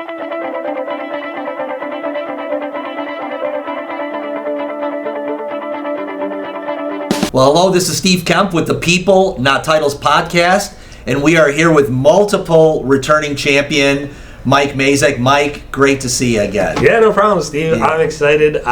Well, hello, this is Steve Kaempf with the People, Not Titles podcast, and we are here with multiple returning champion, Mike Mazek. Mike, great to see you again. Yeah, no problem, Steve. Yeah. I'm excited.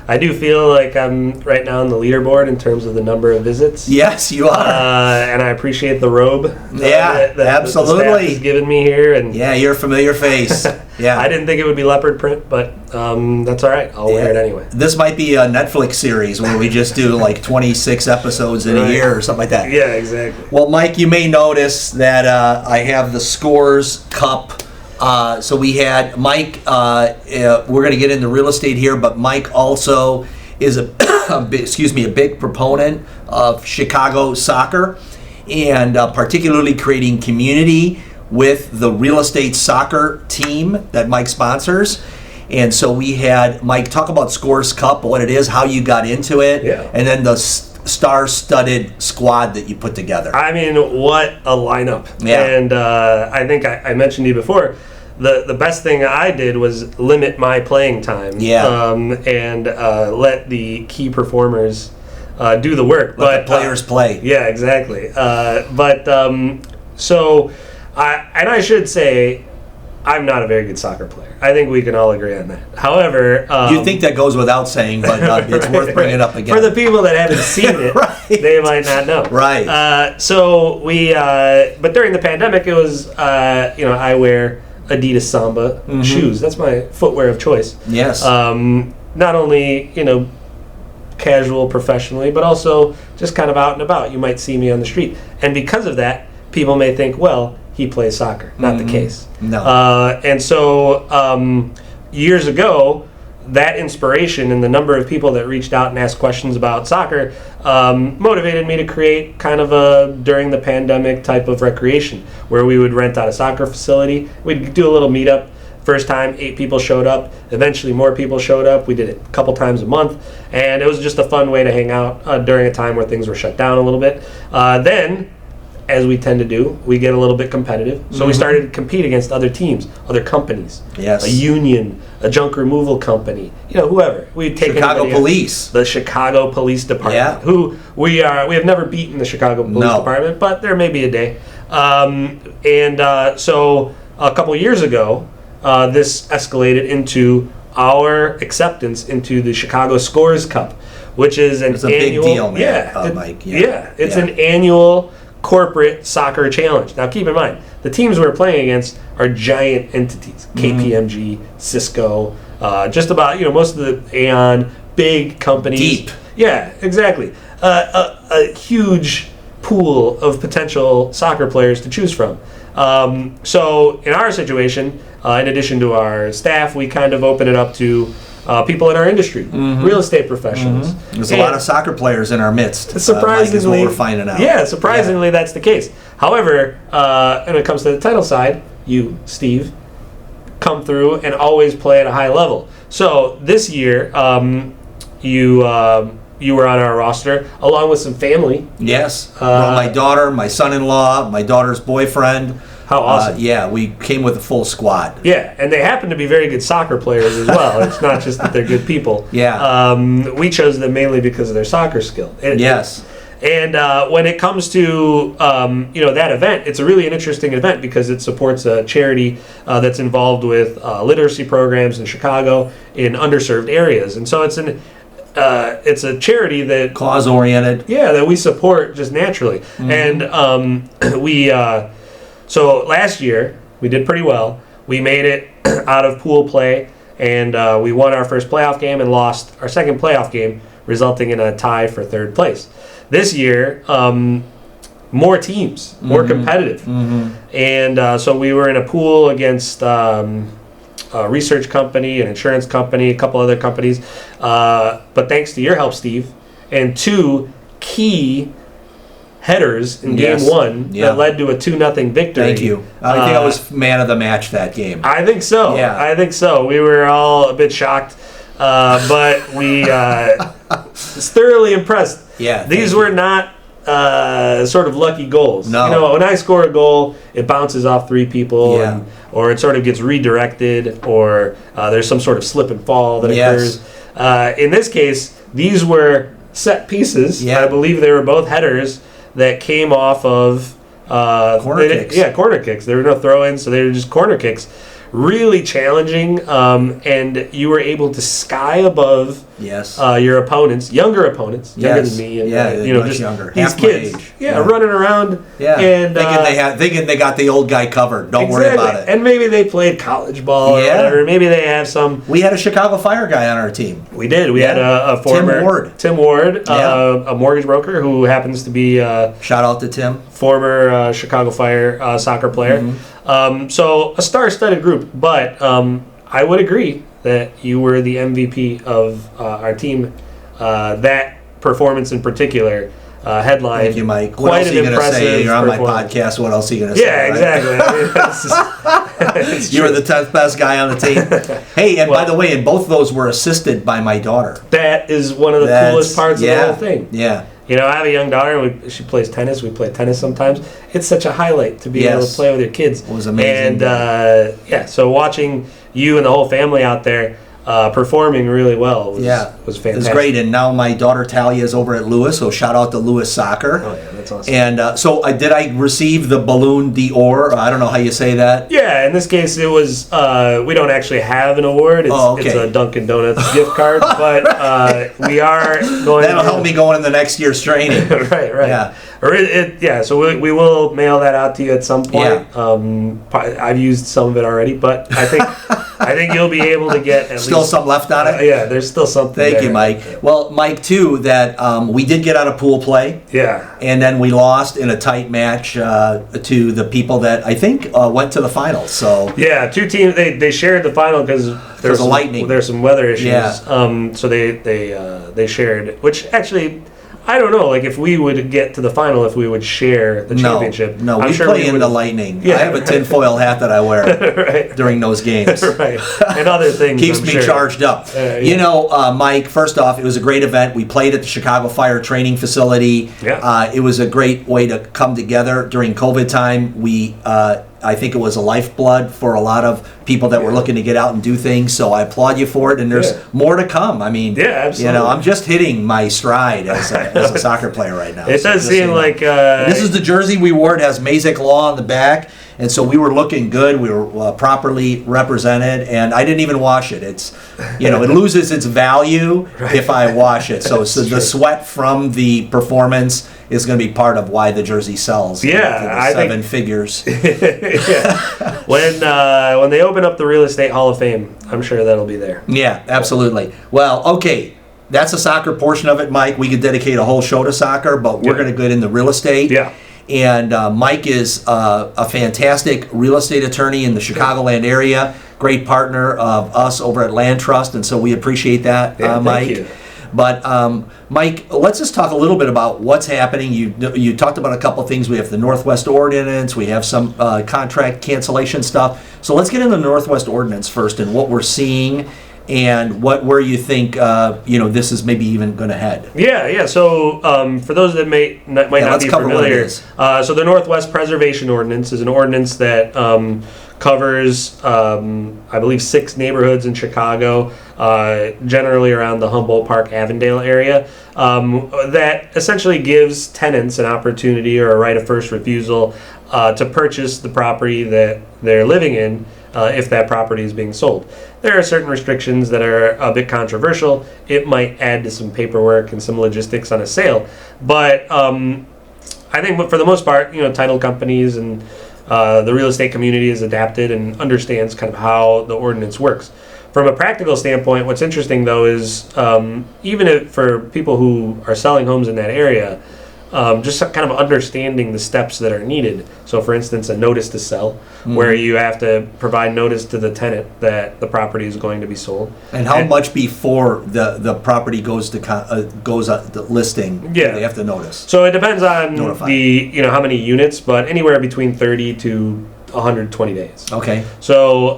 I do feel like I'm right now on the leaderboard in terms of the number of visits. Yes, you are. And I appreciate the robe. That absolutely. The staff has given me here. And yeah, you're a familiar face. Yeah. I didn't think it would be leopard print, but that's all right. I'll wear it anyway. This might be a Netflix series where we just do like 26 episodes in a year or something like that. Yeah, exactly. Well, Mike, you may notice that I have the Scores Cup. So we had Mike, we're going to get into real estate here, but Mike also is a big proponent of Chicago soccer and particularly creating community with the real estate soccer team that Mike sponsors. And so we had Mike talk about Scores Cup, what it is, how you got into it, and then the star-studded squad that you put together. I mean, what a lineup. Yeah. And I think I mentioned to you before, the best thing I did was limit my playing time. Yeah. And let the key performers do the work. Let the players play. Yeah, exactly. I should say, I'm not a very good soccer player. I think we can all agree on that. However... you think that goes without saying, but it's worth bringing up again. For the people that haven't seen it, they might not know. Right. But during the pandemic, it was, I wear Adidas Samba shoes. That's my footwear of choice. Yes. Not only, casual professionally, but also just kind of out and about. You might see me on the street. And because of that, people may think, well, he plays soccer. Not the case. No. And so years ago, that inspiration and the number of people that reached out and asked questions about soccer motivated me to create kind of a during the pandemic type of recreation where we would rent out a soccer facility. We'd do a little meetup. First time, 8 people showed up. Eventually, more people showed up. We did it a couple times a month. And it was just a fun way to hang out during a time where things were shut down a little bit. Then, as we tend to do, we get a little bit competitive. So we started to compete against other teams, other companies. Yes. A union, a junk removal company, whoever. We'd take Chicago Police. The Chicago Police Department. Yeah. Who we have never beaten the Chicago Police Department, but there may be a day. So a couple years ago, this escalated into our acceptance into the Chicago Scores Cup, which is it's a annual, big deal, man. Mike. It's an annual corporate soccer challenge. Now, keep in mind, the teams we're playing against are giant entities: KPMG, Cisco, just about most of the Aon, big companies. Deep. Yeah, exactly. A huge pool of potential soccer players to choose from. So in our situation, in addition to our staff, we kind of open it up to people in our industry, real estate professionals. There's a lot of soccer players in our midst. Surprisingly, is what we're finding out. Yeah, surprisingly, that's the case. However, when it comes to the title side, you, Steve, come through and always play at a high level. So this year, you were on our roster along with some family. Yes, my daughter, my son-in-law, my daughter's boyfriend. How awesome. We came with a full squad. Yeah, and they happen to be very good soccer players as well. It's not just that they're good people. Yeah. We chose them mainly because of their soccer skill. Yes. And when it comes to that event, it's really an interesting event because it supports a charity that's involved with literacy programs in Chicago in underserved areas. And so it's a charity that cause-oriented. Yeah, that we support just naturally. And so last year, we did pretty well. We made it out of pool play, and we won our first playoff game and lost our second playoff game, resulting in a tie for third place. This year, more teams, more competitive. And so we were in a pool against a research company, an insurance company, a couple other companies. But thanks to your help, Steve, and 2 key headers in game 1 that led to a 2-0 victory. Thank you. I think I was man of the match that game. I think so. Yeah. I think so. We were all a bit shocked, but we was thoroughly impressed. Yeah. These were not sort of lucky goals. No. You know, when I score a goal, it bounces off 3 people, Yeah. or it sort of gets redirected, or there's some sort of slip and fall that occurs. In this case, these were set pieces. Yeah. I believe they were both headers that came off of Corner kicks. Yeah, corner kicks. There were no throw-ins, so they were just corner kicks. Really challenging, and you were able to sky above Yes. your opponents, younger opponents, younger Yes. than me, and Yeah, you know, much just younger. these Half my kids, age. yeah, Yeah. running around, Yeah. and Thinking they got the old guy covered. Don't worry exactly. about it. And maybe they played college ball or Yeah. whatever. Maybe they have some. We had a Chicago Fire guy on our team. We did. We had a Tim former Ward. Tim Ward, Yeah. a mortgage broker who happens to be Shout out to Tim. former Chicago Fire soccer player. Mm-hmm. So a star-studded group, but I would agree that you were the MVP of our team. That performance in particular, headline. Thank you, Mike. What Quite else are an you going to say? impressive You're on my performance. podcast. What else are you going to say? Yeah, right? exactly. I mean, it's You were true. the 10th best guy on the team. Hey, and by the way, and both of those were assisted by my daughter. That is one of the coolest parts of the whole thing. Yeah. You know, I have a young daughter. She plays tennis. We play tennis sometimes. It's such a highlight to be able Yes. to play with your kids. It was amazing. And yeah, so watching you and the whole family out there performing really well was fantastic. It was great. And now my daughter Talia is over at Lewis, so shout out to Lewis Soccer. Oh yeah, that's awesome. And so did I receive the Balloon d'Or? I don't know how you say that. Yeah, in this case, it was. We don't actually have an award. It's, it's a Dunkin' Donuts gift card, but we are going. That'll help me going in the next year's training. right. Yeah. Or so we will mail that out to you at some point. Yeah. I've used some of it already, but I think you'll be able to get at Still least some left on it? yeah, there's still something. Thank there. you, Mike. Well, Mike, too, that we did get out of pool play. Yeah. And then we lost in a tight match to the people that I think went to the finals. So Yeah, 2 teams. They shared the final because There's a lightning. There's some weather issues. Yeah. So they shared, which actually. I don't know, like if we would get to the final, if we would share the championship. No, I'm we sure play in would- the lightning. Yeah, I have a tinfoil hat that I wear right. during those games. Right, and other things. Keeps I'm me sure. charged up. Yeah. You know, Mike, first off, it was a great event. We played at the Chicago Fire Training Facility. Yeah. It was a great way to come together during COVID time. I think it was a lifeblood for a lot of people that were looking to get out and do things. So I applaud you for it, and there's more to come. I mean, absolutely. You know, I'm just hitting my stride as a soccer player right now. It So does just, seem you know. like This is the jersey we wore. It has Mazek Law on the back, and so we were looking good. We were properly represented, and I didn't even wash it. It's, you know, it loses its value if I wash it. So the sweat from the performance is going to be part of why the jersey sells. Yeah, I think- 7 figures. yeah. When they open up the Real Estate Hall of Fame, I'm sure that'll be there. Yeah, absolutely. Well, okay. That's the soccer portion of it, Mike. We could dedicate a whole show to soccer, but we're going to get into real estate. Yeah. And Mike is a fantastic real estate attorney in the Chicagoland area, great partner of us over at Land Trust, and so we appreciate that, Mike. Thank you. But Mike, let's just talk a little bit about what's happening. You talked about a couple things. We have the Northwest Ordinance. We have some contract cancellation stuff. So let's get into the Northwest Ordinance first and what we're seeing and where you think this is maybe even going to head. Yeah. So for those that might not let's be cover what it familiar, is. So the Northwest Preservation Ordinance is an ordinance that covers, I believe, 6 neighborhoods in Chicago, generally around the Humboldt Park, Avondale area, that essentially gives tenants an opportunity or a right of first refusal to purchase the property that they're living in if that property is being sold. There are certain restrictions that are a bit controversial. It might add to some paperwork and some logistics on a sale, but I think for the most part, title companies and the real estate community is adapted and understands kind of how the ordinance works. From a practical standpoint, what's interesting though is even for people who are selling homes in that area, just kind of understanding the steps that are needed. So for instance, a notice to sell, where you have to provide notice to the tenant that the property is going to be sold. And how much before the property goes to the listing do they have to notice? So it depends on Notify. how many units, but anywhere between 30 to 120 days. Okay. So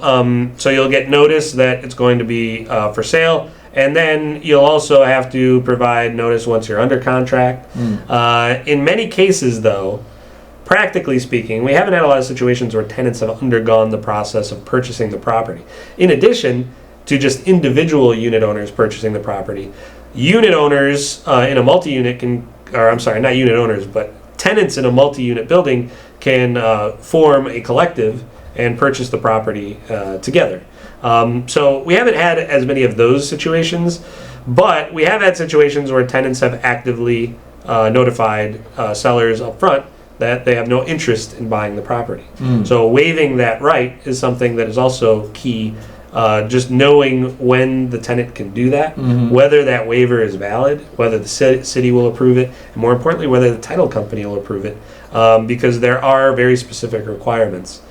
you'll get notice that it's going to be for sale, And then you'll also have to provide notice once you're under contract. In many cases, though, practically speaking, we haven't had a lot of situations where tenants have undergone the process of purchasing the property. In addition to just individual unit owners purchasing the property, unit owners in a multi-unit not unit owners, but tenants in a multi-unit building can form a collective and purchase the property together. So we haven't had as many of those situations, but we have had situations where tenants have actively notified sellers up front that they have no interest in buying the property. So waiving that right is something that is also key. Just knowing when the tenant can do that, whether that waiver is valid, whether the city will approve it, and more importantly, whether the title company will approve it, because there are very specific requirements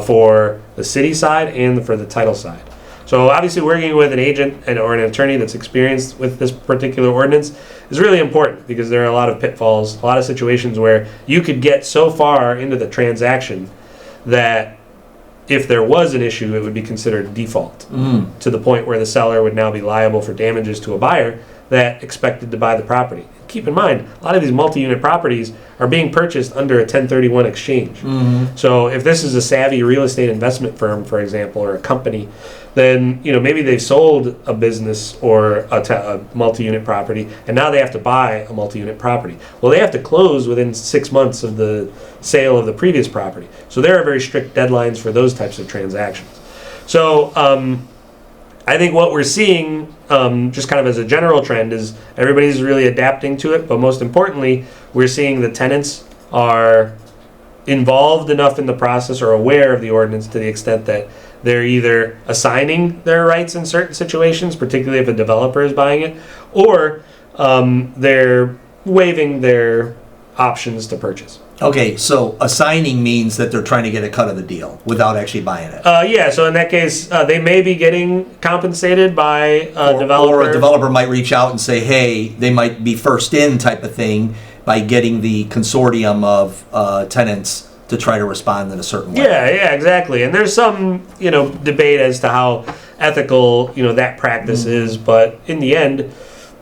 for the city side and for the title side. So obviously working with an agent or an attorney that's experienced with this particular ordinance is really important, because there are a lot of pitfalls, a lot of situations where you could get so far into the transaction that if there was an issue, it would be considered default, to the point where the seller would now be liable for damages to a buyer that expected to buy the property. Keep in mind, a lot of these multi-unit properties are being purchased under a 1031 exchange. So if this is a savvy real estate investment firm, for example, or a company, then maybe they've sold a business or a multi-unit property, and now they have to buy a multi-unit property. Well, they have to close within 6 months of the sale of the previous property. So there are very strict deadlines for those types of transactions. So I think what we're seeing, just kind of as a general trend, is everybody's really adapting to it, but most importantly, we're seeing the tenants are involved enough in the process or aware of the ordinance to the extent that they're either assigning their rights in certain situations, particularly if a developer is buying it, or they're waiving their options to purchase. Okay, so assigning means that they're trying to get a cut of the deal without actually buying it. Yeah, so in that case, they may be getting compensated by a developer. Or a developer might reach out and say, hey, they might be first in type of thing by getting the consortium of tenants to try to respond in a certain way. Yeah, exactly. And there's some, debate as to how ethical, that practice is, but in the end,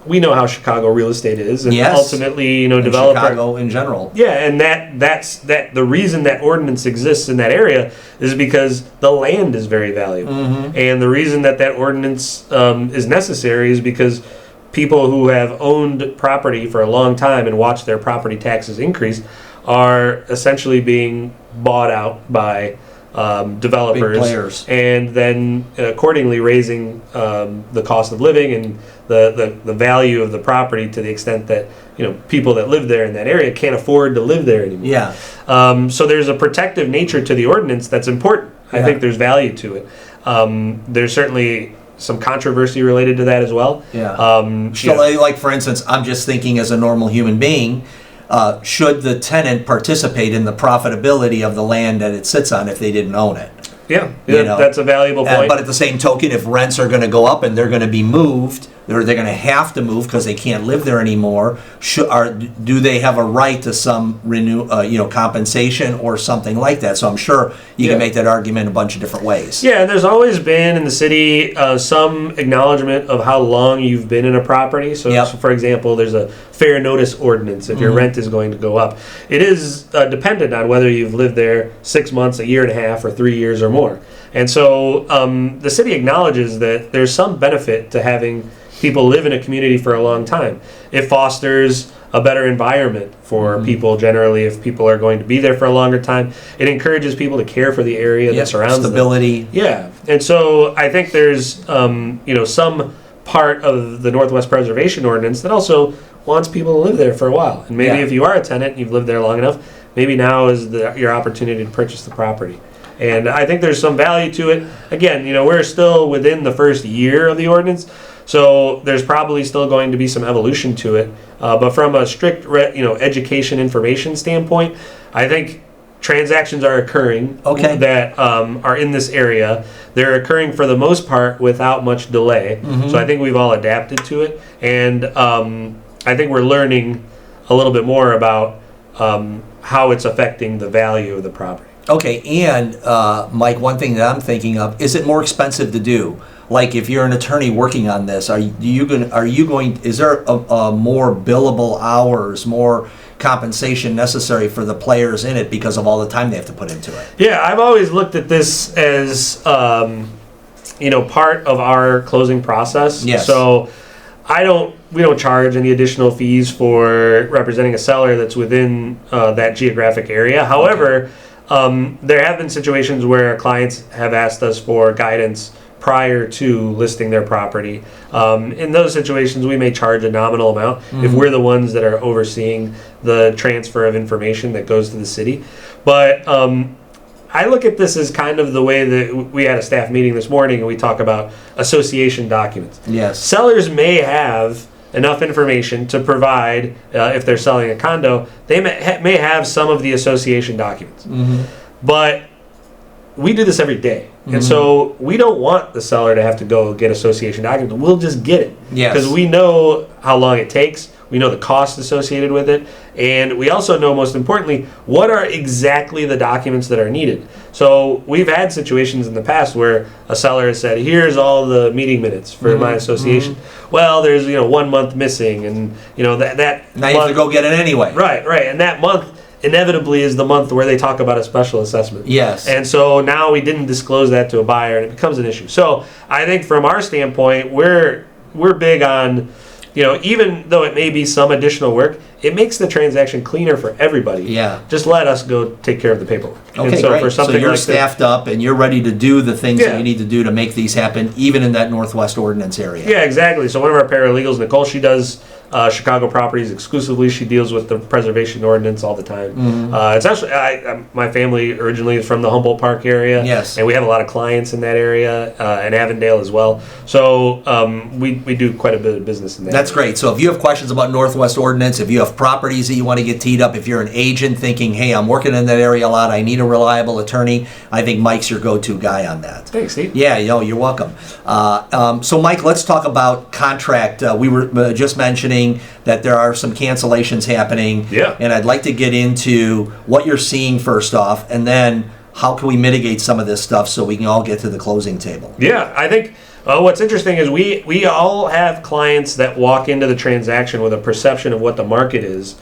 we know how Chicago real estate is, and ultimately, developer Chicago in general. Yeah, and that's the reason that ordinance exists in that area is because the land is very valuable, and the reason that ordinance is necessary is because people who have owned property for a long time and watched their property taxes increase are essentially being bought out by developers, big players, and then accordingly raising the cost of living and the value of the property to the extent that people that live there in that area can't afford to live there anymore. Yeah. So there's a protective nature to the ordinance that's important. I think there's value to it. There's certainly some controversy related to that as well. Yeah. So like for instance, I'm just thinking as a normal human being, should the tenant participate in the profitability of the land that it sits on if they didn't own it? Yeah, that's a valuable point. But at the same token, if rents are going to go up and they're going to be moved, they're going to have to move because they can't live there anymore. Do they have a right to some compensation or something like that? So I'm sure you can make that argument a bunch of different ways. Yeah, and there's always been in the city some acknowledgement of how long you've been in a property. So for example, there's a fair notice ordinance if your rent is going to go up. It is dependent on whether you've lived there 6 months, a year and a half, or 3 years or more. And so the city acknowledges that there's some benefit to having people live in a community for a long time. It fosters a better environment for people generally if people are going to be there for a longer time. It encourages people to care for the area that surrounds stability. them. Yeah. And so I think there's some part of the Northwest Preservation Ordinance that also wants people to live there for a while. And maybe if you are a tenant and you've lived there long enough, maybe now is your opportunity to purchase the property. And I think there's some value to it. Again, we're still within the first year of the ordinance, so there's probably still going to be some evolution to it. But from a strict, education information standpoint, I think transactions are occurring that are in this area. They're occurring for the most part without much delay. So I think we've all adapted to it, and I think we're learning a little bit more about how it's affecting the value of the property. Okay, and Mike, one thing that I'm thinking of, is it more expensive to do? Like if you're an attorney working on this, is there a more billable hours, more compensation necessary for the players in it because of all the time they have to put into it? Yeah, I've always looked at this as part of our closing process. Yes. So we don't charge any additional fees for representing a seller that's within that geographic area. However, there have been situations where clients have asked us for guidance prior to listing their property. In those situations, we may charge a nominal amount if we're the ones that are overseeing the transfer of information that goes to the city. But I look at this as kind of the way that we had a staff meeting this morning and we talk about association documents. Yes. Sellers may have enough information to provide, if they're selling a condo, they may have some of the association documents. But we do this every day. And so we don't want the seller to have to go get association documents. We'll just get it. Yes. Because we know how long it takes. We know the cost associated with it. And we also know, most importantly, what are exactly the documents that are needed. So we've had situations in the past where a seller has said, here's all the meeting minutes for my association. Well, there's 1 month missing, and that Now you have to go get it anyway. Right. And that month inevitably is the month where they talk about a special assessment. Yes. And so now we didn't disclose that to a buyer, and it becomes an issue. So I think from our standpoint, we're big on, even though it may be some additional work, it makes the transaction cleaner for everybody. Yeah. Just let us go take care of the paperwork. Okay, and so great. for something So you're like staffed up and you're ready to do the things Yeah. that you need to do to make these happen, even in that Northwest Ordinance area. Yeah, exactly. So one of our paralegals, Nicole, she does Chicago properties exclusively. She deals with the Preservation Ordinance all the time. It's actually, my family originally is from the Humboldt Park area. Yes. And we have a lot of clients in that area, and Avondale as well. So we do quite a bit of business in that That's area. great. So if you have questions about Northwest Ordinance, if you have properties that you want to get teed up, if you're an agent thinking, hey, I'm working in that area a lot, I need a reliable attorney, I think Mike's your go-to guy on that. Thanks, Steve. Yeah, you're welcome. So Mike, let's talk about contract. We were just mentioning that there are some cancellations happening. Yeah. And I'd like to get into what you're seeing first off, and then how can we mitigate some of this stuff so we can all get to the closing table? Yeah, I think what's interesting is we all have clients that walk into the transaction with a perception of what the market is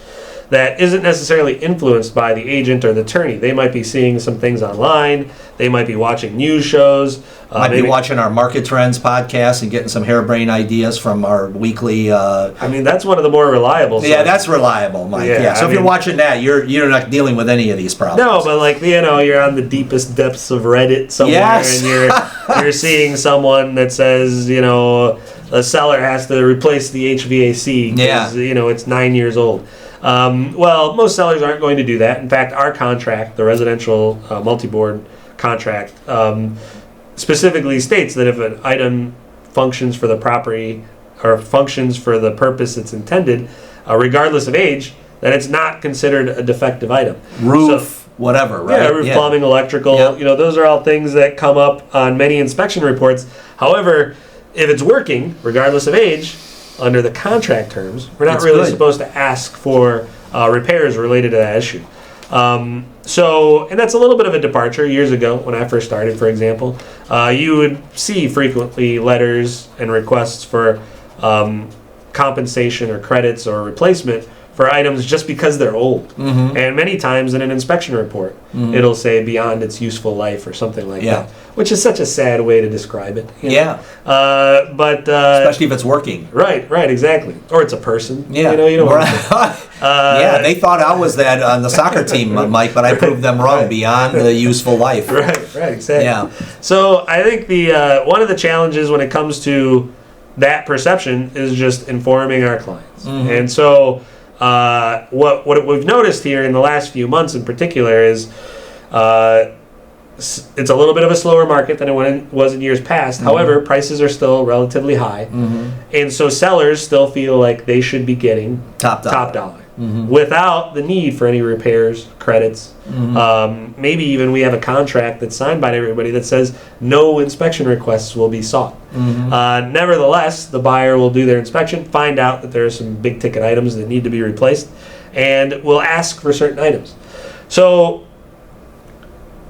that isn't necessarily influenced by the agent or the attorney. They might be seeing some things online. They might be watching news shows. Might be watching our Market Trends podcast and getting some harebrained ideas from our weekly. That's one of the more reliable. Yeah, that's reliable, Mike. Yeah, So if you're watching that, you're not dealing with any of these problems. No, but you're on the deepest depths of Reddit somewhere, Yes. and you're seeing someone that says, a seller has to replace the HVAC because it's 9 years old. Well, most sellers aren't going to do that. In fact, our contract, the residential multi-board contract, specifically states that if an item functions for the property or functions for the purpose it's intended, regardless of age, that it's not considered a defective item. Roof, whatever, right? Yeah, roof, plumbing, electrical, Yeah. those are all things that come up on many inspection reports. However, if it's working, regardless of age, under the contract terms, we're not That's really good. supposed to ask for repairs related to that issue. And that's a little bit of a departure. Years ago, when I first started, for example, you would see frequently letters and requests for compensation or credits or replacement for items just because they're old. And many times in an inspection report, it'll say beyond its useful life or something like that, which is such a sad way to describe it. Yeah. Especially if it's working. Right, exactly. Or it's a person. Yeah. You don't want yeah, they thought I was that on the soccer team, Mike, but I proved them wrong. Beyond the useful life. Right, exactly. Yeah. So I think the one of the challenges when it comes to that perception is just informing our clients. And so what we've noticed here in the last few months in particular is it's a little bit of a slower market than it was in years past. However, prices are still relatively high. And so sellers still feel like they should be getting top dollar. Without the need for any repairs, credits. Maybe even we have a contract that's signed by everybody that says no inspection requests will be sought. Nevertheless, the buyer will do their inspection, find out that there are some big ticket items that need to be replaced, and will ask for certain items. So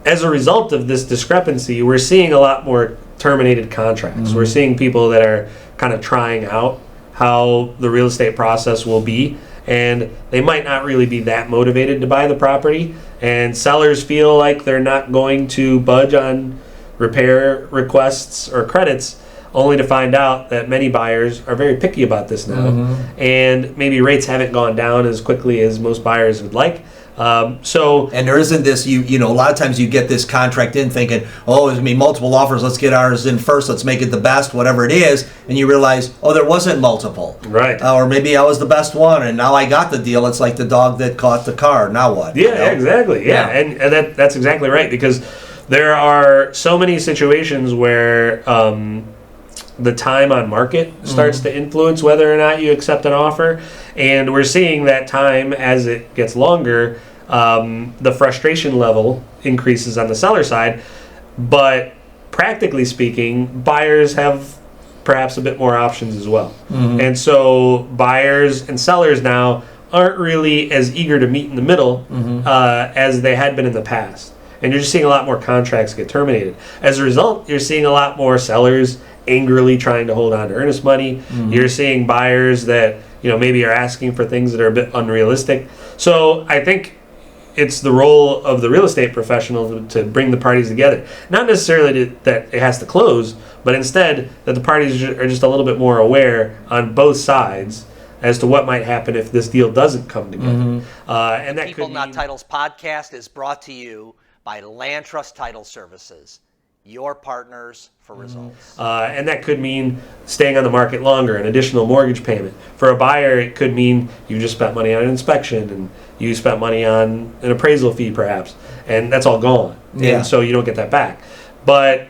as a result of this discrepancy, we're seeing a lot more terminated contracts. We're seeing people that are kind of trying out how the real estate process will be, and they might not really be that motivated to buy the property, and sellers feel like they're not going to budge on repair requests or credits, only to find out that many buyers are very picky about this now, and maybe rates haven't gone down as quickly as most buyers would like. And there isn't this, you know, a lot of times you get this contract in thinking, oh, there's going to be multiple offers, let's get ours in first, let's make it the best, whatever it is, and you realize, oh, there wasn't multiple. Right. Or maybe I was the best one, and now I got the deal. It's like the dog that caught the car. Now what? Yeah, you know? Exactly. Yeah, and that's exactly right, because there are so many situations where the time on market starts to influence whether or not you accept an offer, and we're seeing that time as it gets longer, the frustration level increases on the seller side, but practically speaking, buyers have perhaps a bit more options as well. And so buyers and sellers now aren't really as eager to meet in the middle as they had been in the past, and you're just seeing a lot more contracts get terminated. As a result, you're seeing a lot more sellers angrily trying to hold on to earnest money. You're seeing buyers that, you know, maybe are asking for things that are a bit unrealistic. So I think it's the role of the real estate professional to bring the parties together. Not necessarily that it has to close, but instead that the parties are just a little bit more aware on both sides as to what might happen if this deal doesn't come together. And that People could Not mean, Titles podcast is brought to you by Land Trust Title Services, your partners for results. and that could mean staying on the market longer, an additional mortgage payment. For a buyer, it could mean you just spent money on an inspection, and you spent money on an appraisal fee perhaps, and that's all gone. Yeah. And so you don't get that back. But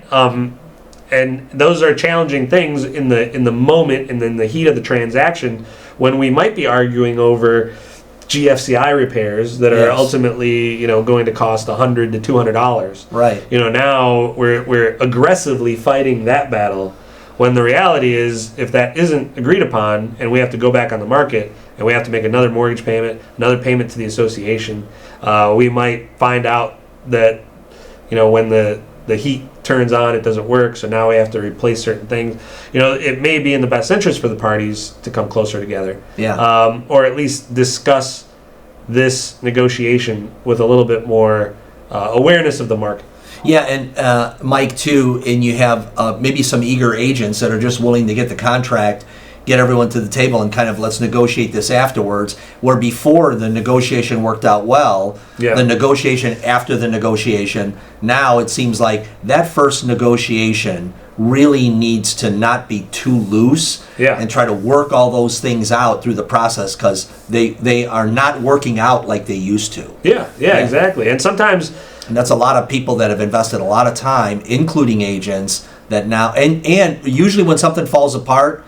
and those are challenging things in the moment and in the heat of the transaction, when we might be arguing over GFCI repairs that are ultimately, you know, going to cost $100 to $200. Right. You know, now we're aggressively fighting that battle, when the reality is, if that isn't agreed upon and we have to go back on the market and we have to make another mortgage payment, another payment to the association, we might find out that, you know, when the heat turns on, it doesn't work, so now we have to replace certain things. You know, it may be in the best interest for the parties to come closer together. Yeah. Or at least discuss this negotiation with a little bit more awareness of the market. Yeah, and Mike, too, and you have maybe some eager agents that are just willing to get the contract, get everyone to the table, and kind of let's negotiate this afterwards, where before the negotiation worked out well, the negotiation after the negotiation, now it seems like that first negotiation really needs to not be too loose and try to work all those things out through the process, because they are not working out like they used to. Yeah, exactly. And sometimes... And that's a lot of people that have invested a lot of time, including agents, that now, and usually when something falls apart,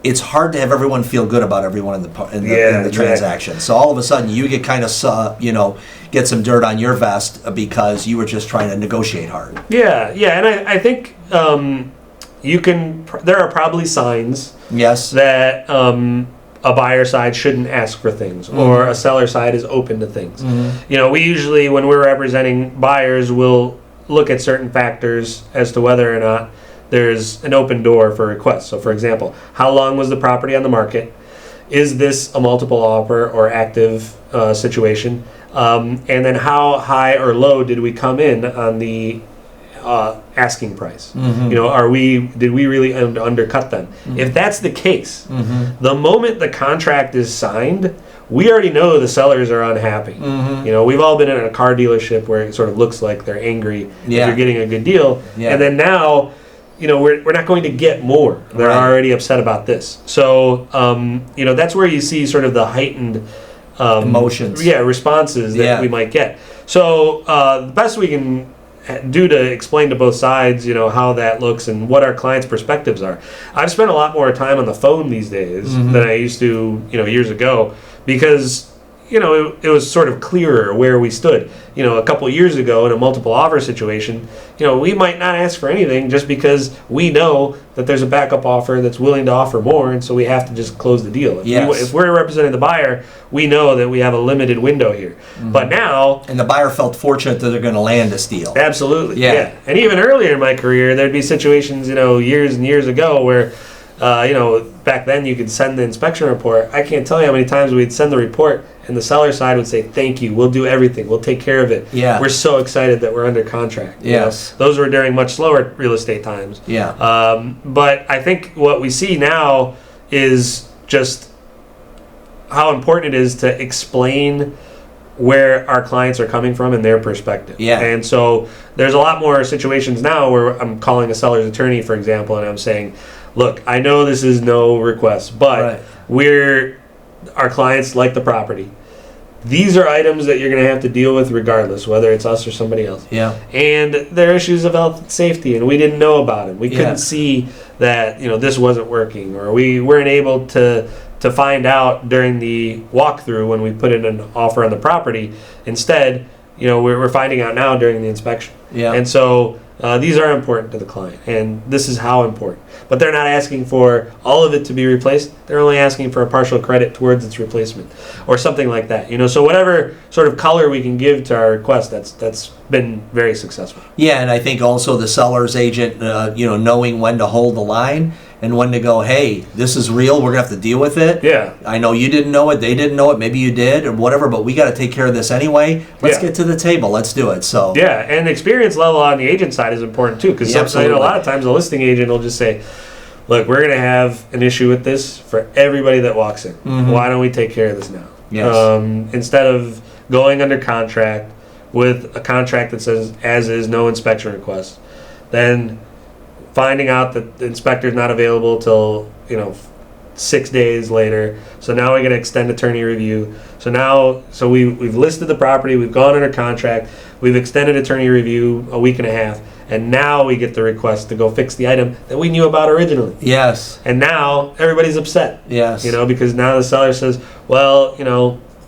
it's hard to have everyone feel good about everyone in the transaction. So all of a sudden you get kind of, get some dirt on your vest because you were just trying to negotiate hard. Yeah, and I think there are probably signs that a buyer side shouldn't ask for things, or a seller side is open to things. You know, we usually, when we're representing buyers, will look at certain factors as to whether or not there's an open door for requests. So for example, how long was the property on the market? Is this a multiple offer or active situation? And then how high or low did we come in on the asking price? You know, did we really undercut them? If that's the case, the moment the contract is signed, we already know the sellers are unhappy. You know, we've all been in a car dealership where it sort of looks like they're angry if you're getting a good deal, and then now, you know, we're not going to get more. They're already upset about this. So, you know, that's where you see sort of the heightened emotions, responses that we might get. So, the best we can do to explain to both sides, you know, how that looks and what our clients' perspectives are. I've spent a lot more time on the phone these days than I used to, you know, years ago, because it was sort of clearer where we stood. A couple of years ago in a multiple offer situation, we might not ask for anything just because we know that there's a backup offer that's willing to offer more, and so we have to just close the deal. If we're representing the buyer, we know that we have a limited window here. But now... And the buyer felt fortunate that they're going to land this deal. Absolutely, yeah. And even earlier in my career, there'd be situations, years and years ago where, back then you could send the inspection report. I can't tell you how many times we'd send the report and the seller side would say, "Thank you, we'll do everything, we'll take care of it. Yeah. We're so excited that we're under contract." Yes. Those were during much slower real estate times. Yeah. But I think what we see now is just how important it is to explain where our clients are coming from and their perspective. Yeah. And so there's a lot more situations now where I'm calling a seller's attorney, for example, and I'm saying, "Look, I know this is no request, but our clients like the property. These are items that you're going to have to deal with regardless, whether it's us or somebody else. Yeah. And there are issues of health and safety, and we didn't know about it. We couldn't see that this wasn't working, or we weren't able to find out during the walkthrough when we put in an offer on the property. Instead, we're finding out now during the inspection. Yeah. And so these are important to the client, and this is how important. But they're not asking for all of it to be replaced. They're only asking for a partial credit towards its replacement or something like that. So whatever sort of color we can give to our request, that's been very successful. Yeah, and I think also the seller's agent, knowing when to hold the line and when to go, "Hey, this is real. We're going to have to deal with it. Yeah. I know you didn't know it. They didn't know it. Maybe you did or whatever, but we got to take care of this anyway. Let's get to the table. Let's do it." So yeah, and the experience level on the agent side is important too, because a lot of times a listing agent will just say, "Look, we're going to have an issue with this for everybody that walks in. Mm-hmm. Why don't we take care of this now?" Yes. Instead of going under contract with a contract that says as is, no inspection request, then finding out that the inspector's not available till 6 days later. So now we're going to extend attorney review. So we've listed the property, we've gone under contract, we've extended attorney review a week and a half, and now we get the request to go fix the item that we knew about originally. Yes. And now everybody's upset. Yes. Because now the seller says, "Well,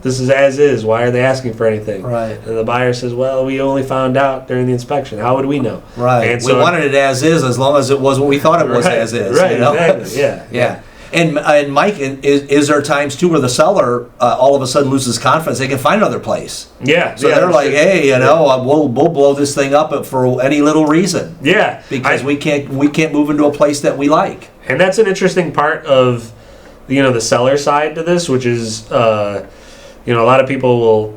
this is as is. Why are they asking for anything?" Right. And the buyer says, "Well, we only found out during the inspection. How would we know?" Right. And we wanted it as is, as long as it was what we thought it was as is. Right. Exactly. Yeah. Yeah. And Mike, is there times too where the seller all of a sudden loses confidence? They can find another place. Yeah. So they're like, "Hey, we'll blow this thing up for any little reason." Yeah. Because we can't move into a place that we like. And that's an interesting part of the seller side to this, which is a lot of people will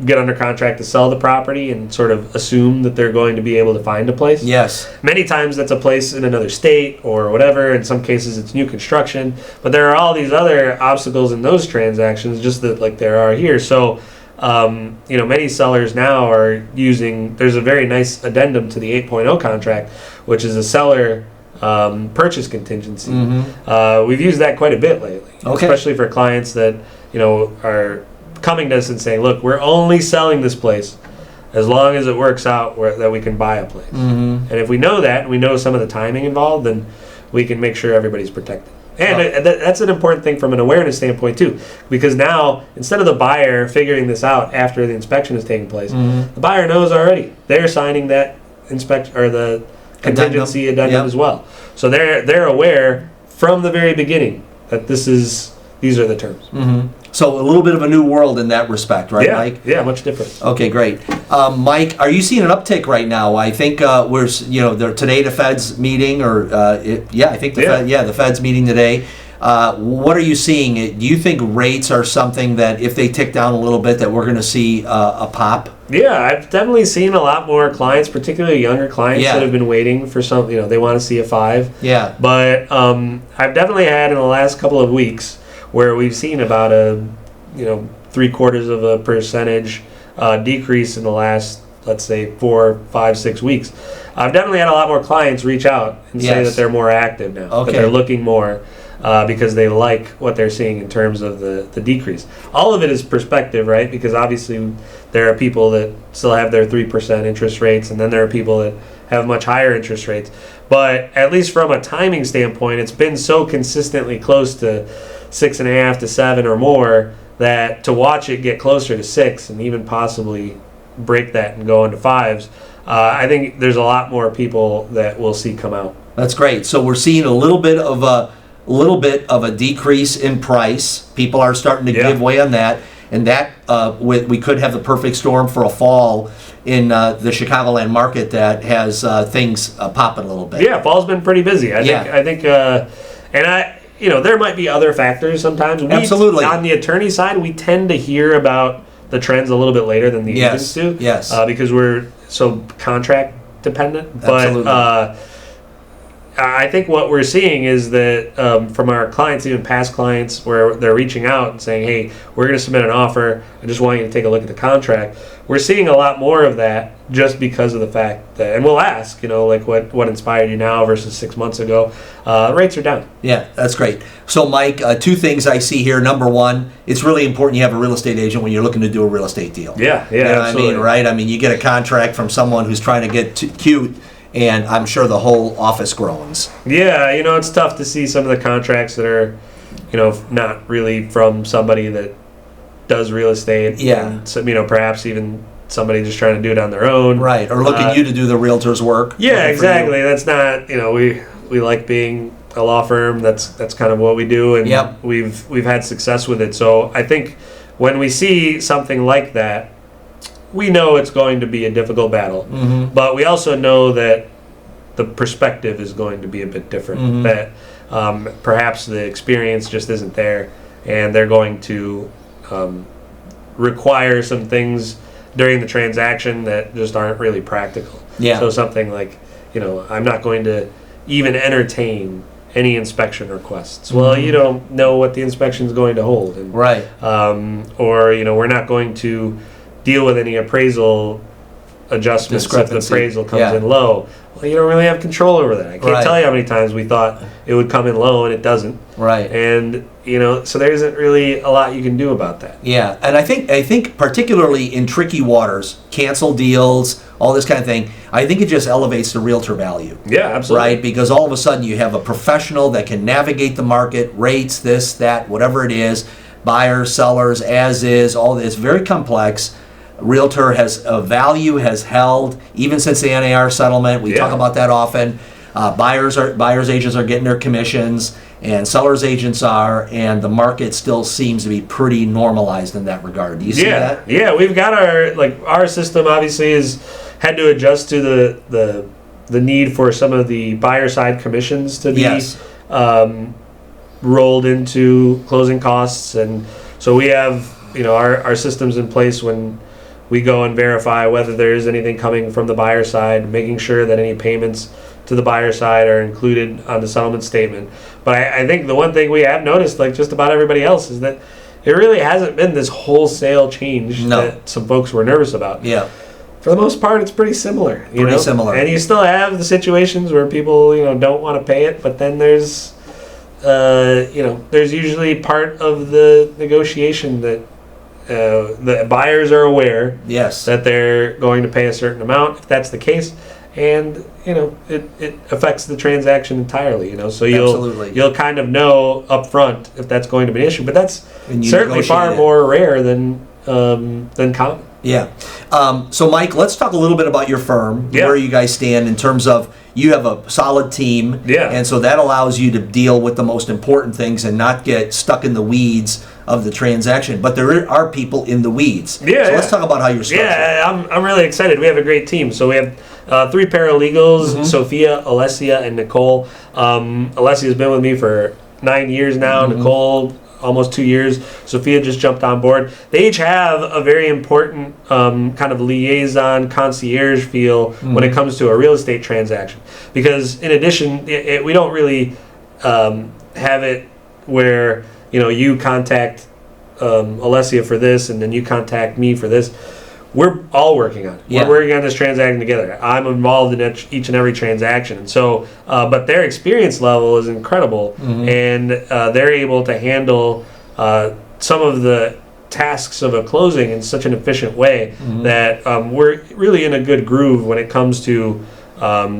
get under contract to sell the property and sort of assume that they're going to be able to find a place. Yes. Many times that's a place in another state or whatever. In some cases it's new construction. But there are all these other obstacles in those transactions, just that like there are here. So, many sellers now are using, there's a very nice addendum to the 8.0 contract, which is a seller purchase contingency. Mm-hmm. We've used that quite a bit lately, especially for clients that, are coming to us and saying, "Look, we're only selling this place as long as it works out that we can buy a place." Mm-hmm. And if we know that, and we know some of the timing involved, then we can make sure everybody's protected. And that's an important thing from an awareness standpoint too, because now instead of the buyer figuring this out after the inspection is taking place, the buyer knows already. They're signing that the contingency addendum as well. So they're aware from the very beginning that these are the terms. Mm-hmm. So a little bit of a new world in that respect, right, Mike? Yeah, much different. Okay, great. Mike, are you seeing an uptick right now? I think today the Fed's meeting, the Fed's meeting today. What are you seeing? Do you think rates are something that if they tick down a little bit that we're going to see a pop? Yeah, I've definitely seen a lot more clients, particularly younger clients that have been waiting for some, they want to see a 5. Yeah. But I've definitely had in the last couple of weeks where we've seen about a 0.75% decrease in the last, let's say, 4, 5, 6 weeks. I've definitely had a lot more clients reach out and say that they're more active now, that they're looking more because they like what they're seeing in terms of the decrease. All of it is perspective, right? Because obviously there are people that still have their 3% interest rates, and then there are people that have much higher interest rates. But at least from a timing standpoint, it's been so consistently close to 6.5 to 7 or more that to watch it get closer to 6 and even possibly break that and go into 5s, I think there's a lot more people that we'll see come out. That's great. So we're seeing a little bit of a decrease in price. People are starting to give way on that, and that we could have the perfect storm for a fall in the Chicagoland market that has things popping a little bit. Yeah, fall's been pretty busy. I think, there might be other factors sometimes. Absolutely. On the attorney side, we tend to hear about the trends a little bit later than the agents do. Yes. Because we're so contract dependent. Absolutely. But I think what we're seeing is that from our clients, even past clients, where they're reaching out and saying, hey, we're going to submit an offer. I just want you to take a look at the contract. We're seeing a lot more of that just because of the fact that, and we'll ask, like what inspired you now versus 6 months ago. Rates are down. Yeah, that's great. So, Mike, 2 things I see here. Number one, it's really important you have a real estate agent when you're looking to do a real estate deal. Yeah, You know absolutely. what I mean, right? I mean, you get a contract from someone who's trying to get cute, and I'm sure the whole office groans. Yeah, it's tough to see some of the contracts that are, not really from somebody that does real estate. Yeah. And so, perhaps even somebody just trying to do it on their own. Right, or looking you to do the realtor's work. Yeah, exactly. That's not, we like being a law firm. That's kind of what we do, and we've had success with it. So I think when we see something like that, we know it's going to be a difficult battle, but we also know that the perspective is going to be a bit different, that perhaps the experience just isn't there, and they're going to require some things during the transaction that just aren't really practical. Yeah. So something like, I'm not going to even entertain any inspection requests. Well, you don't know what the inspection is going to hold. And, Right. Or, we're not going to deal with any appraisal adjustments if the Discrepancy. appraisal comes in low. Well, you don't really have control over that. I can't tell you how many times we thought it would come in low and it doesn't. Right. And, so there isn't really a lot you can do about that. Yeah, and I think particularly in tricky waters, cancel deals, all this kind of thing, I think it just elevates the realtor value. Yeah, absolutely. Right? Because all of a sudden you have a professional that can navigate the market, rates, this, that, whatever it is, buyers, sellers, as is, all this, very complex. Realtor has a value, has held, even since the NAR settlement. We talk about that often. Buyers agents are getting their commissions, and sellers agents are, and the market still seems to be pretty normalized in that regard. Do you see that? Yeah, we've got our system obviously has had to adjust to the need for some of the buyer side commissions to be rolled into closing costs, and so we have our systems in place when we go and verify whether there is anything coming from the buyer side, making sure that any payments to the buyer side are included on the settlement statement. But I think the one thing we have noticed, like just about everybody else, is that it really hasn't been this wholesale change that some folks were nervous about. Yeah. For the most part, it's pretty similar. Pretty similar. And you still have the situations where people, don't want to pay it, but then there's, there's usually part of the negotiation that the buyers are aware that they're going to pay a certain amount, if that's the case, and it affects the transaction entirely. So you'll kind of know up front if that's going to be an issue, but that's certainly far more rare than common. Yeah. So, Mike, let's talk a little bit about your firm, where you guys stand in terms of you have a solid team, and so that allows you to deal with the most important things and not get stuck in the weeds of the transaction. But there are people in the weeds. So let's talk about how you're structured. Yeah, I'm really excited. We have a great team. So we have 3 paralegals, Sophia, Alessia, and Nicole. Alessia has been with me for 9 years now. Nicole, almost 2 years. Sophia just jumped on board. They each have a very important kind of liaison concierge feel when it comes to a real estate transaction. Because in addition, we don't really have it where you contact Alessia for this and then you contact me for this. We're all working on it. We're working on this transaction together. I'm involved in each and every transaction. And so, but their experience level is incredible, and they're able to handle some of the tasks of a closing in such an efficient way that we're really in a good groove when it comes to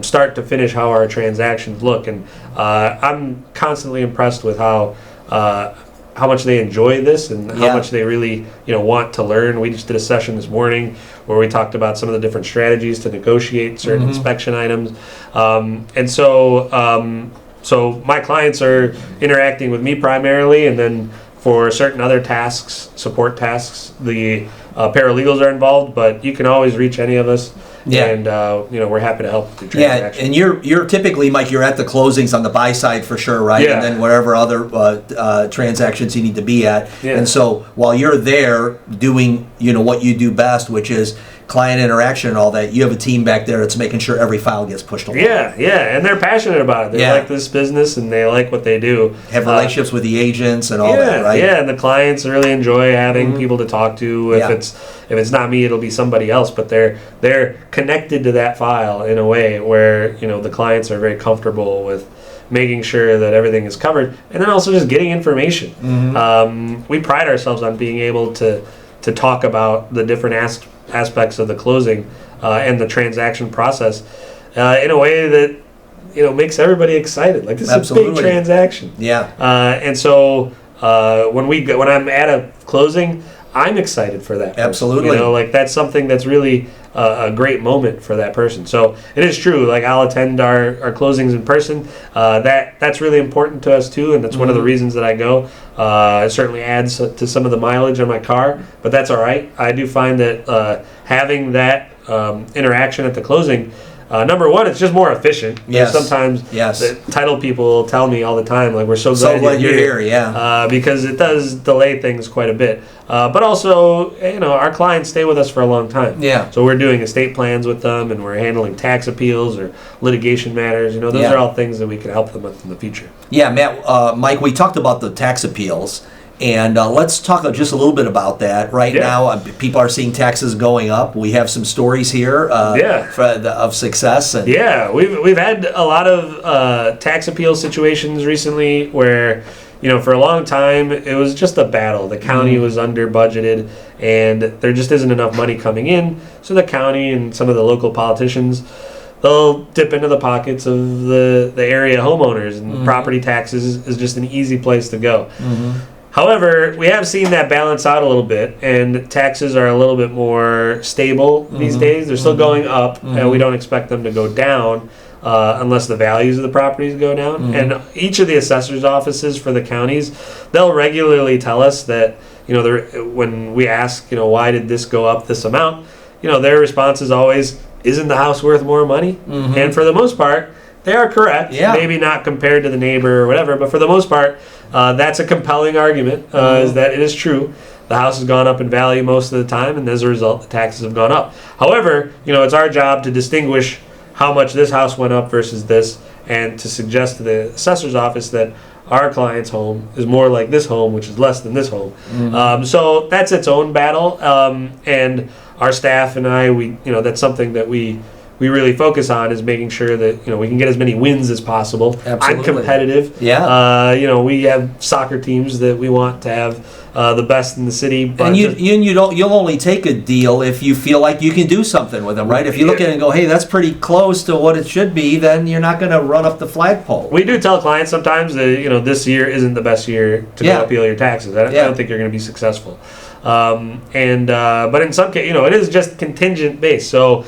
start to finish how our transactions look. And I'm constantly impressed with how how much they enjoy this and how Yeah. much they really want to learn. We just did a session this morning where we talked about some of the different strategies to negotiate certain inspection items, and so my clients are interacting with me primarily, and then for certain other tasks, support tasks, the paralegals are involved, but you can always reach any of us. Yeah. And we're happy to help with the Yeah, transaction. and you're typically, Mike, you're at the closings on the buy side for sure, right? Yeah. And then whatever other transactions you need to be at. Yeah. And so while you're there doing, what you do best, which is client interaction and all that, you have a team back there that's making sure every file gets pushed along. Yeah, and they're passionate about it. They Yeah. like this business and they like what they do. Have relationships with the agents and all that, right? Yeah, and the clients really enjoy having people to talk to. Yeah. If it's not me, it'll be somebody else. But they're connected to that file in a way where the clients are very comfortable with making sure that everything is covered, and then also just getting information. We pride ourselves on being able to talk about the different aspects of the closing and the transaction process in a way that makes everybody excited. Like, this is a big transaction. Yeah. And so when I'm at a closing, I'm excited for that person. Absolutely. Like, that's something that's really a great moment for that person. So it is true. Like, I'll attend our closings in person. That's really important to us too, and that's one of the reasons that I go. It certainly adds to some of the mileage on my car, but that's all right. I do find that having that interaction at the closing, number one, it's just more efficient. Yes. Sometimes the title people tell me all the time, like, we're so glad you're here. Yeah. because it does delay things quite a bit. But also, our clients stay with us for a long time. Yeah. So we're doing estate plans with them, and we're handling tax appeals or litigation matters. Those are all things that we can help them with in the future. Yeah, Matt, Mike, we talked about the tax appeals, and let's talk just a little bit about that. Right now, people are seeing taxes going up. We have some stories here of success. And we've had a lot of tax appeal situations recently where, for a long time, it was just a battle. The county was under budgeted, and there just isn't enough money coming in. So the county and some of the local politicians, they'll dip into the pockets of the area homeowners, and property taxes is just an easy place to go. However, we have seen that balance out a little bit, and taxes are a little bit more stable these days. They're still going up, and we don't expect them to go down unless the values of the properties go down. And each of the assessor's offices for the counties, they'll regularly tell us that, when we ask, why did this go up this amount, their response is always, isn't the house worth more money? And for the most part, they are correct. Yeah. Maybe not compared to the neighbor or whatever, but for the most part, that's a compelling argument, is that it is true. The house has gone up in value most of the time, and as a result, the taxes have gone up. However, it's our job to distinguish how much this house went up versus this, and to suggest to the assessor's office that our client's home is more like this home, which is less than this home. So that's its own battle, and our staff and I, that's something that we really focus on, is making sure that we can get as many wins as possible. Absolutely. I'm competitive. Yeah. We have soccer teams that we want to have the best in the city. But and you'll only take a deal if you feel like you can do something with them, right? If you look at it and go, hey, that's pretty close to what it should be, then you're not going to run up the flagpole. We do tell clients sometimes that this year isn't the best year to go appeal your taxes. I don't think you're going to be successful. But in some cases, it is just contingent based. So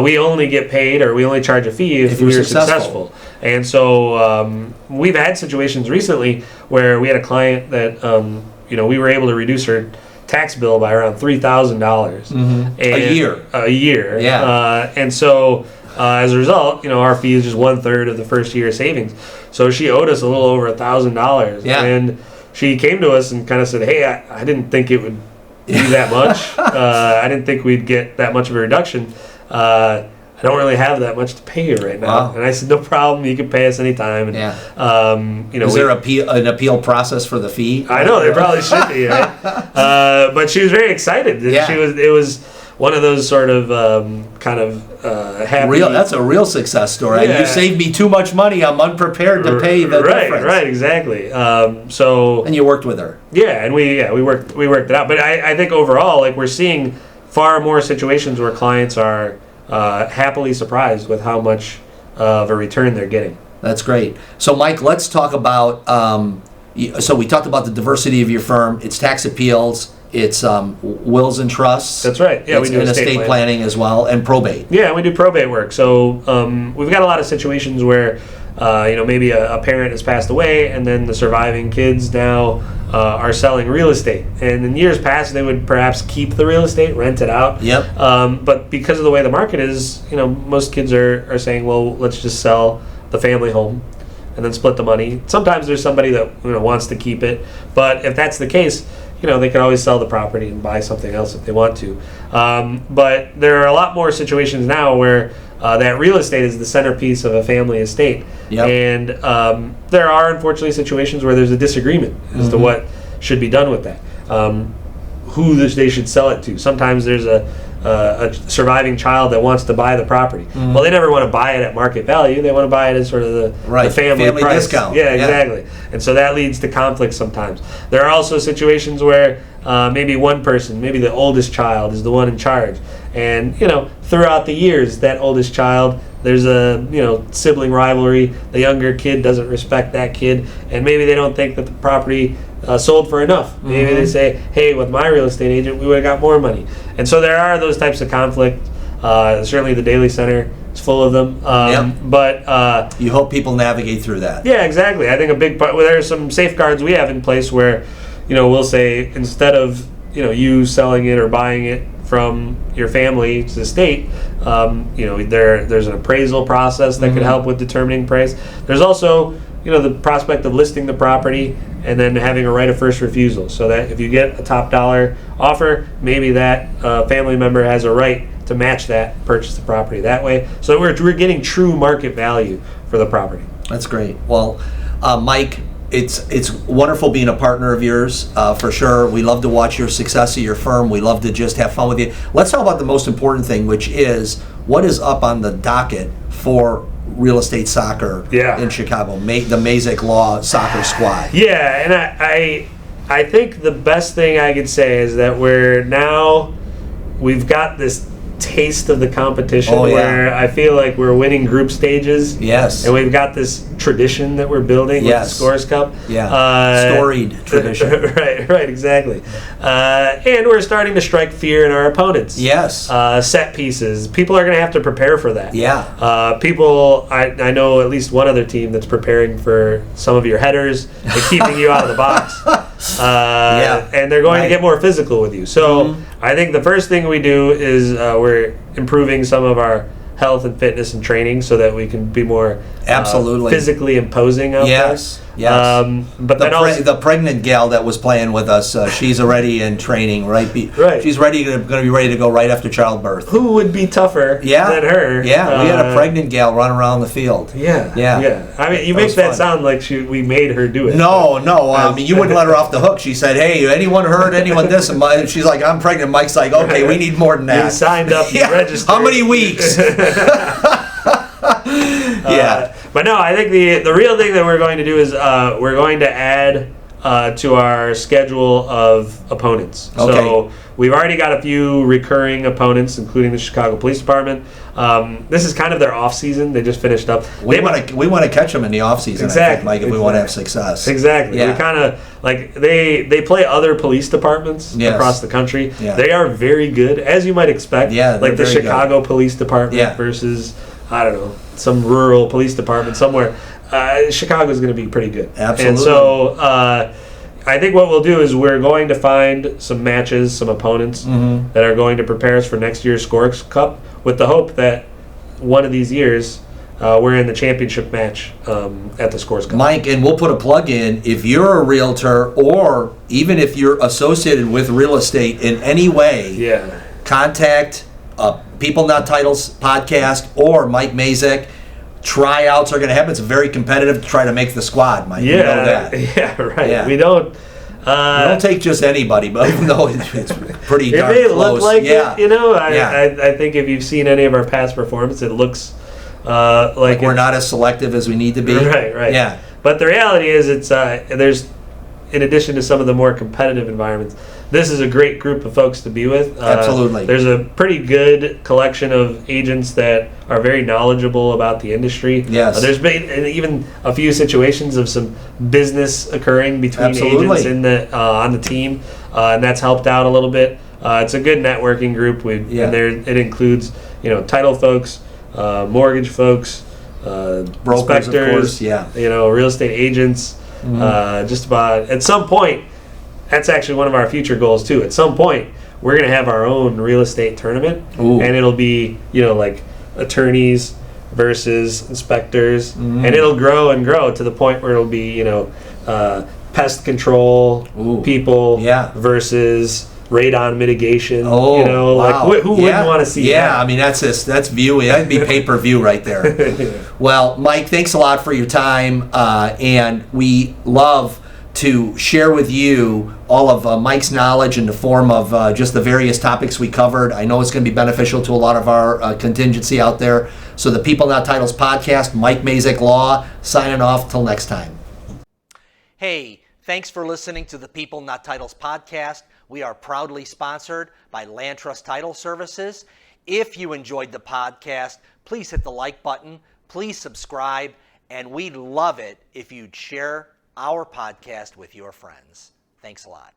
we only get paid, or we only charge a fee if we're successful. And so we've had situations recently where we had a client that we were able to reduce her tax bill by around $3,000 a year. Yeah. And so as a result, our fee is just 1/3 of the first year savings. So she owed us a little over $1,000. Yeah. And she came to us and kind of said, hey, I didn't think it would be that much. I didn't think we'd get that much of a reduction. I don't really have that much to pay you right now. Wow. And I said, no problem. You can pay us anytime. And, is there an appeal process for the fee? I know, there probably should be, right? But she was very excited. Yeah. It was one of those sort of happy. That's a real success story. Yeah. You saved me too much money. I'm unprepared to pay the difference. Right, exactly. And you worked with her. Yeah, and we worked it out. But I think overall, like, we're seeing far more situations where clients are happily surprised with how much of a return they're getting. That's great. So, Mike, let's talk about So we talked about the diversity of your firm. It's tax appeals. It's wills and trusts. That's right. Yeah, we do estate planning as well, and probate. Yeah, we do probate work. So we've got a lot of situations where maybe a parent has passed away, and then the surviving kids now are selling real estate. And in years past, they would perhaps keep the real estate, rent it out. Yep. But because of the way the market is, most kids are saying, well, let's just sell the family home and then split the money. Sometimes there's somebody that wants to keep it, but if that's the case, they can always sell the property and buy something else if they want to. But there are a lot more situations now where that real estate is the centerpiece of a family estate. Yep. And there are unfortunately situations where there's a disagreement as to what should be done with that, who they should sell it to. Sometimes there's a surviving child that wants to buy the property. Well, they never want to buy it at market value. They want to buy it at sort of the family price. Discount. Yeah, exactly. And so that leads to conflict sometimes. There are also situations where maybe one person, maybe the oldest child, is the one in charge. And, throughout the years, that oldest child, there's a, sibling rivalry. The younger kid doesn't respect that kid. And maybe they don't think that the property sold for enough. Maybe they say, hey, with my real estate agent, we would have got more money. And so there are those types of conflict. Certainly the Daily Center is full of them. But you hope people navigate through that. Yeah, exactly. I think a big part, there are some safeguards we have in place where, we'll say instead of, you selling it or buying it from your family to the state, there's an appraisal process that could help with determining price. There's also, the prospect of listing the property and then having a right of first refusal, so that if you get a top dollar offer, maybe that family member has a right to match that, purchase the property that way. So we're getting true market value for the property. That's great. Well, Mike, it's wonderful being a partner of yours, for sure. We love to watch your success of your firm. We love to just have fun with you. Let's talk about the most important thing, which is what is up on the docket for real estate soccer in Chicago, the Mazek Law soccer squad. Yeah, and I think the best thing I could say is that we've got this taste of the competition where I feel like we're winning group stages. Yes. And we've got this tradition that we're building with the Scores Cup. Yeah. Storied tradition. Right, exactly. And we're starting to strike fear in our opponents. Yes. Set pieces. People are going to have to prepare for that. Yeah. I know at least one other team that's preparing for some of your headers and keeping you out of the box. And they're going to get more physical with you. So I think the first thing we do is we're improving some of our health and fitness and training so that we can be more physically imposing out there. Yes. But the pregnant gal that was playing with us, she's already in training, right? She's going to be ready to go right after childbirth. Who would be tougher than her? Yeah, we had a pregnant gal run around the field. Yeah. I mean, you make that sound like we made her do it. No. I mean, you wouldn't let her off the hook. She said, "Hey, anyone heard anyone this?" And she's like, "I'm pregnant." Mike's like, "Okay, we need more than that." You signed up, you registered. How many weeks? But no, I think the real thing that we're going to do is we're going to add to our schedule of opponents. Okay. So we've already got a few recurring opponents, including the Chicago Police Department. This is kind of their off season. They just finished up. We want to catch them in the off season. Exactly. I think, Mike, if we want to have success. Exactly. Yeah. We kind of they play other police departments across the country. Yeah. They are very good, as you might expect. Yeah, like the Chicago Police Department versus, I don't know, some rural police department somewhere. Chicago's going to be pretty good. Absolutely. And so I think what we'll do is we're going to find some matches, some opponents that are going to prepare us for next year's Scores Cup, with the hope that one of these years we're in the championship match at the Scores Cup. Mike, and we'll put a plug in, if you're a realtor or even if you're associated with real estate in any way, contact People Not Titles podcast or Mike Mazek. Tryouts are going to happen. It's very competitive to try to make the squad, Mike. You know that. Yeah, right. Yeah. We don't take just anybody, but even though it's pretty darn close. It may look like it, I think if you've seen any of our past performance, it looks like we're not as selective as we need to be. Right. Yeah. But the reality is, there's, in addition to some of the more competitive environments, this is a great group of folks to be with. Absolutely. There's a pretty good collection of agents that are very knowledgeable about the industry. Yes. There's been even a few situations of some business occurring between Absolutely. agents on the team, and that's helped out a little bit. It's a good networking group. And it includes title folks, mortgage folks, Brokers, inspectors, of course, yeah. real estate agents. Just about at some point, that's actually one of our future goals too. At some point, we're going to have our own real estate tournament, Ooh. and it'll be like attorneys versus inspectors, and it'll grow and grow to the point where it'll be pest control people versus radon mitigation. Oh, wow. Who wouldn't want to see that? Yeah, I mean, that's view. That'd be pay-per-view right there. Well, Mike, thanks a lot for your time, and we love to share with you all of Mike's knowledge in the form of just the various topics we covered. I know it's going to be beneficial to a lot of our contingency out there. So the People Not Titles podcast, Mike Mazek Law, signing off till next time. Hey, thanks for listening to the People Not Titles podcast. We are proudly sponsored by Land Trust Title Services. If you enjoyed the podcast, please hit the like button, please subscribe, and we'd love it if you'd share our podcast with your friends. Thanks a lot.